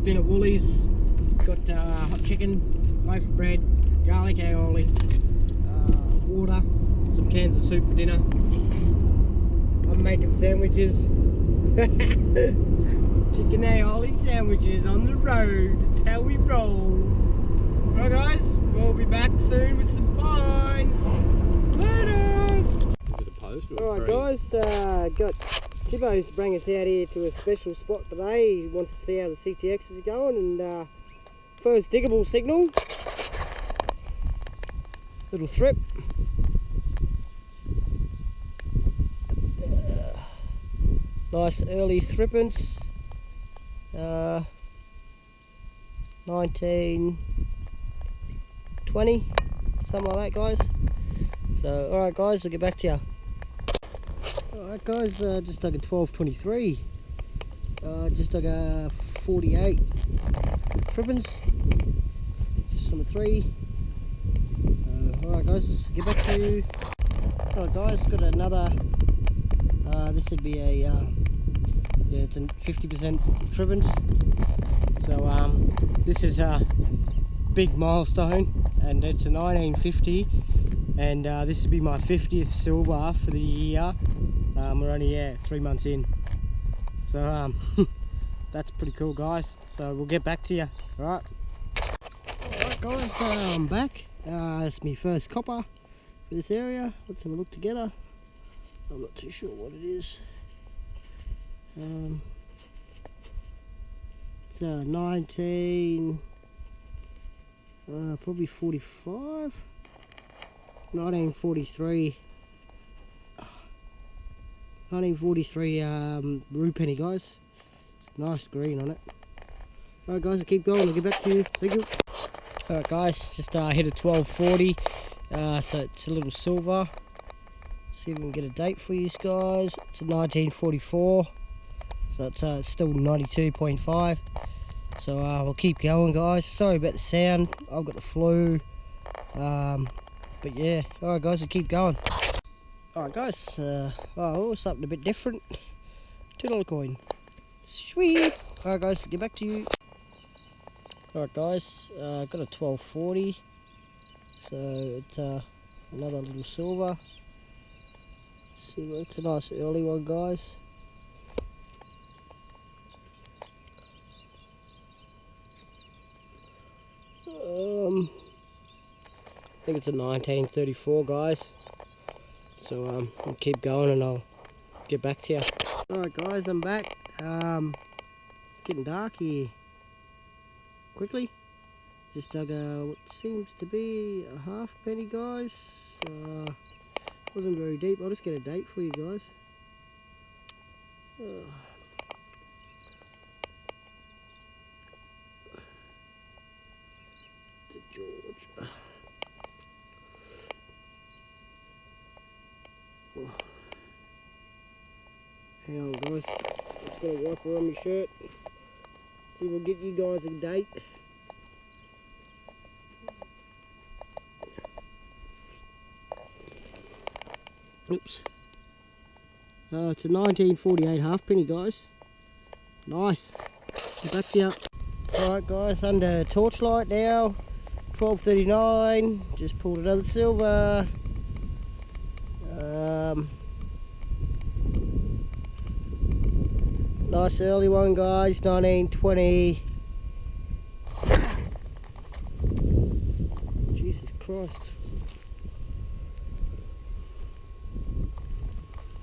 stopped in at Woolies, got hot chicken, loaf of bread, garlic aioli, water, some cans of soup for dinner. I'm making sandwiches. Chicken aioli sandwiches on the road, that's how we roll. Alright guys, we'll be back soon with some finds. Laters! Is it a post or alright guys, got Tibbo's to bring us out here to a special spot today. He wants to see how the CTX is going, and first diggable signal. Little thrip. Nice early thrippence. 1920, something like that guys. So alright guys, we'll get back to you. Alright guys, just dug a 1223. Just dug a 48 thrippence. Number 3. Alright guys, let's get back to you. Alright guys, got another, this would be a, yeah, it's a 50% thrippence. So this is a big milestone, and it's a 1950, and this would be my 50th silver for the year. We're only 3 months in, so that's pretty cool guys. So we'll get back to you. Alright guys, I'm back. It's my first copper for this area. Let's have a look together. I'm not too sure what it is. It's 19, probably 45, 1943, 1943 rue penny guys. Nice green on it. Alright guys, I'll keep going, I'll get back to you. Thank you. Alright guys, just hit a 1240, so it's a little silver. See if we can get a date for you guys. It's a 1944, so it's still 92.5. So we'll keep going guys. Sorry about the sound, I've got the flu, but yeah. Alright guys, we'll keep going. Alright guys, oh, something a bit different. $2 coin. Sweet. Alright guys, get back to you. Alright guys, got a 1240, so it's another little silver. See, it's a nice early one guys. I think it's a 1934 guys. So I'll keep going and I'll get back to you. Alright guys, I'm back. It's getting dark here. Quickly, just dug what seems to be a halfpenny guys. Wasn't very deep. I'll just get a date for you guys. To George. Hang on guys, just got a wiper on my shirt. See, we'll get you guys a date. Oops. It's a 1948 halfpenny guys. Nice. Get back to you. Alright guys, under torchlight now. 1239. Just pulled another silver. Nice early one guys, 1920. Jesus Christ.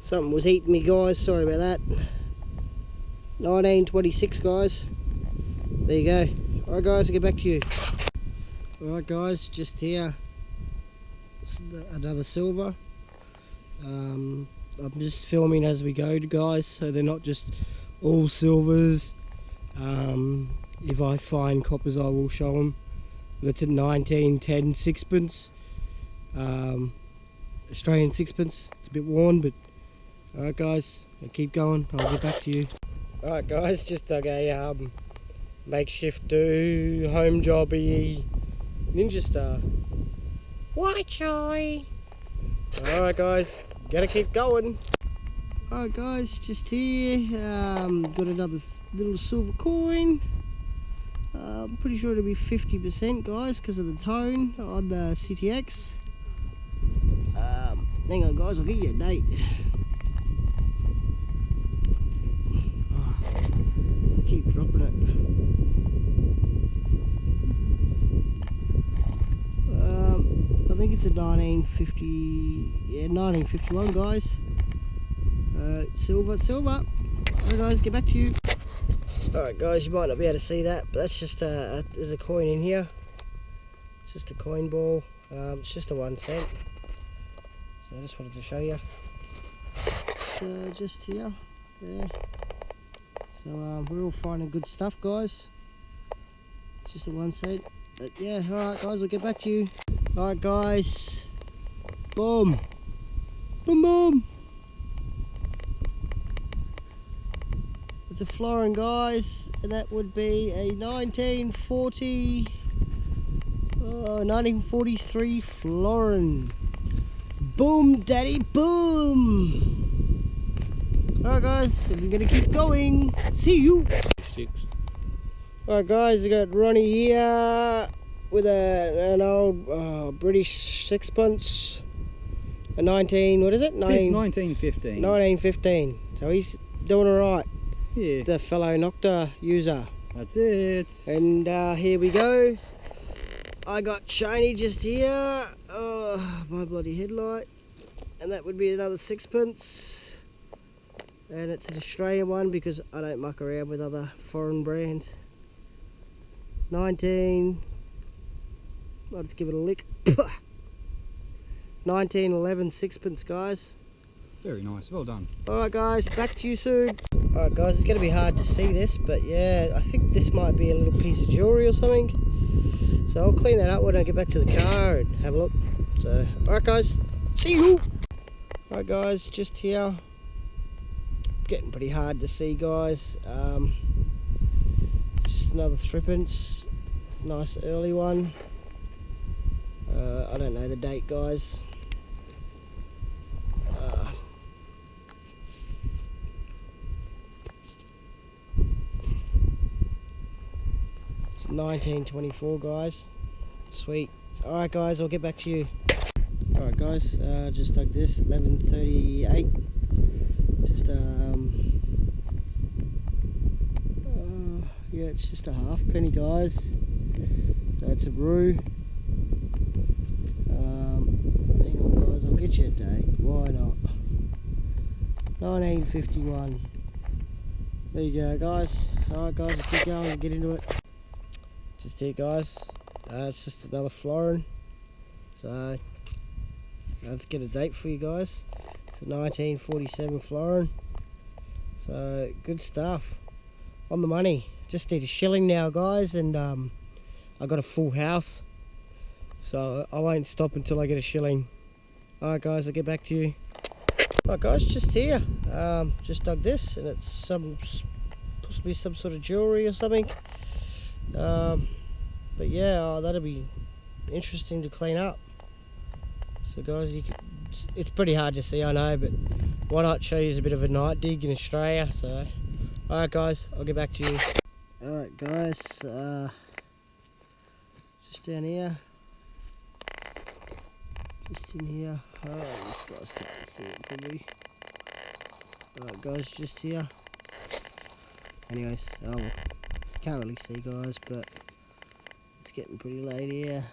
Something was eating me guys, sorry about that. 1926 guys. There you go. Alright guys, I'll get back to you. Alright guys, just here. Another silver. I'm just filming as we go guys, so they're not just all silvers. If I find coppers I will show them. That's a 1910 sixpence. Australian sixpence. It's a bit worn, but alright guys, I'll keep going, I'll get back to you. Alright guys, just dug a makeshift home jobby Ninja Star. White choy! Alright guys, gotta keep going. Alright guys, just here, got another little silver coin. I'm pretty sure it'll be 50% guys because of the tone on the CTX. Hang on guys, I'll give you a date. Keep dropping it. I think it's a 1950, yeah, 1951 guys. Silver. Alright guys, get back to you. Alright guys, you might not be able to see that, but that's just there's a coin in here. It's just a coin ball. It's just a 1 cent. So I just wanted to show you. So just here, there. So we're all finding good stuff guys. It's just a 1 cent. But yeah, alright guys, I'll get back to you. Alright guys. Boom. Boom boom. It's a florin guys, and that would be a 1943 florin. Boom daddy boom. Alright guys, I'm gonna keep going. See you. Alright guys, I got Ronnie here with an old British sixpence. A 1915. So he's doing alright. Yeah. The fellow Nocta user. That's it. And here we go. I got shiny just here. Oh, my bloody headlight. And that would be another sixpence. And it's an Australian one because I don't muck around with other foreign brands. 19. I'll just give it a lick. 1911 sixpence, guys. Very nice. Well done. Alright, guys. Back to you soon. Alright, guys. It's going to be hard to see this, but yeah, I think this might be a little piece of jewellery or something. So I'll clean that up when I get back to the car and have a look. So, alright, guys. See you. Alright, guys. Just here. Getting pretty hard to see, guys. It's just another threepence. It's a nice early one. I don't know the date, guys. It's 1924, guys. Sweet. Alright guys, I'll get back to you. Alright guys, just dug this, 1138. Just yeah, it's just a halfpenny, guys. So it's a brew. Hang on guys, I'll get you a date. Why not? 1951. There you go, guys. Alright guys, I'll keep going and get into it. Just here, guys. It's just another florin. So let's get a date for you guys. It's a 1947 florin. So good stuff. On the money. Just need a shilling now, guys, and I got a full house. So I won't stop until I get a shilling. Alright guys, I'll get back to you. Alright guys, just here. Just dug this, and it's possibly some sort of jewellery or something. But yeah, that'll be interesting to clean up. So guys, it's pretty hard to see, I know, but why not show you a bit of a night dig in Australia? So alright guys, I'll get back to you. Alright guys, just down here. Just in here. Oh, these guys can't see it probably. Alright guys, just here. Anyways, can't really see, guys, but it's getting pretty late here.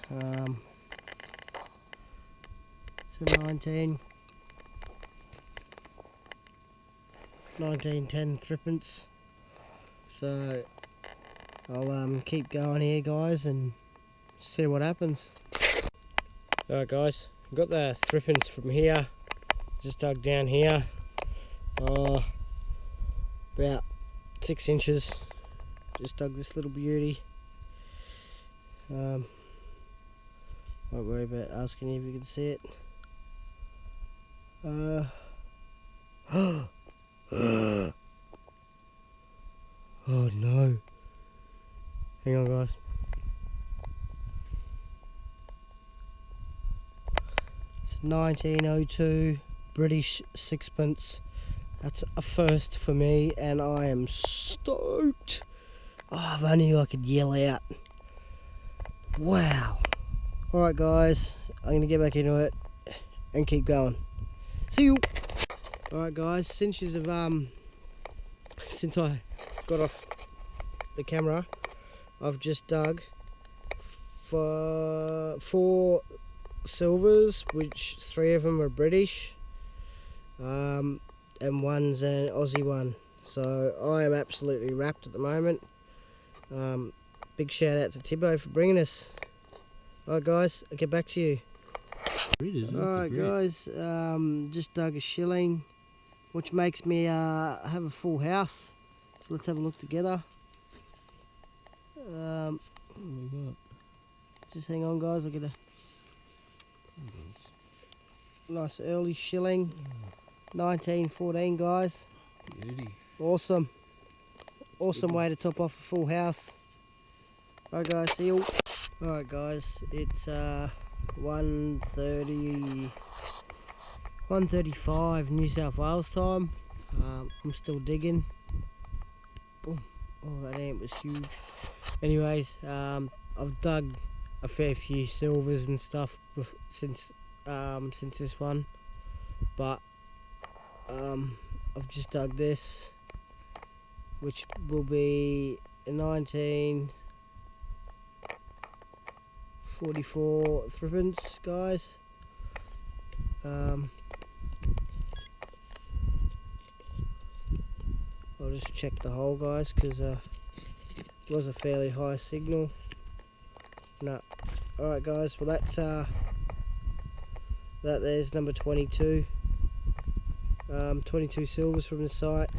It's a 1910 threepence. So I'll keep going here, guys, and see what happens. Alright guys, I've got the threepence from here. Just dug down here. About 6 inches. Just dug this little beauty. Won't worry about asking you if you can see it. Oh no. Hang on guys. It's 1902 British sixpence. That's a first for me and I am stoked. Oh, if I knew I could yell out. Wow. Alright guys, I'm going to get back into it and keep going. See you. Alright guys, since I got off the camera, I've just dug for 4 silvers, which 3 of them are British, and one's an Aussie one. So I am absolutely wrapped at the moment. Big shout out to Tibbo for bringing us. Alright guys, I'll get back to you. Alright guys, just dug a shilling, which makes me have a full house. So let's have a look together. Just hang on guys, I'll get a nice early shilling. 1914 guys. Beauty. Awesome. Awesome way to top off a full house. Alright guys, see you. Alright guys, it's 1:35 New South Wales time. I'm still digging. Boom. Oh, that ant was huge. Anyways, I've dug a fair few silvers and stuff since this one, but I've just dug this, which will be a 1944 threepence, guys. I'll just check the hole, guys, because it was a fairly high signal. No. Alright guys, well that's that there's number 22. 22 silvers from the site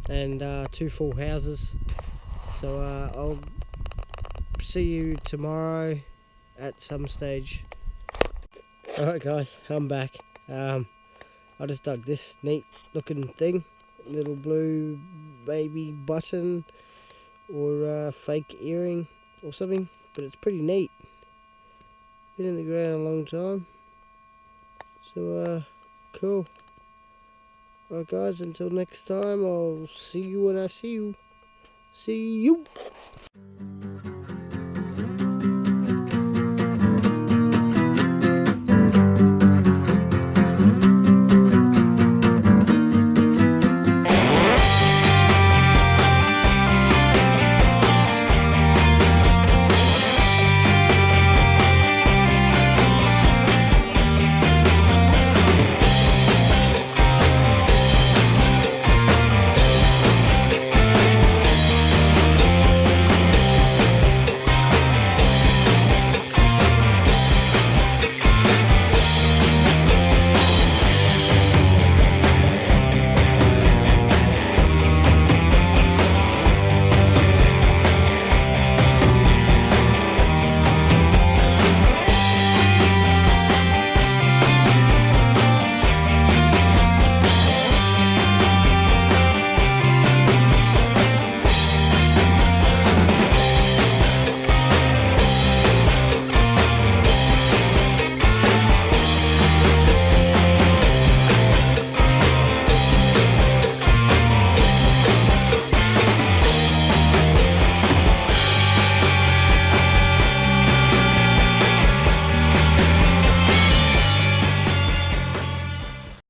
and 2 full houses. So I'll see you tomorrow at some stage. Alright guys, I'm back. I just dug this neat looking thing, little blue baby button or fake earring or something, but it's pretty neat. Been in the ground a long time, so cool. Alright guys, until next time, I'll see you when I see you. See you!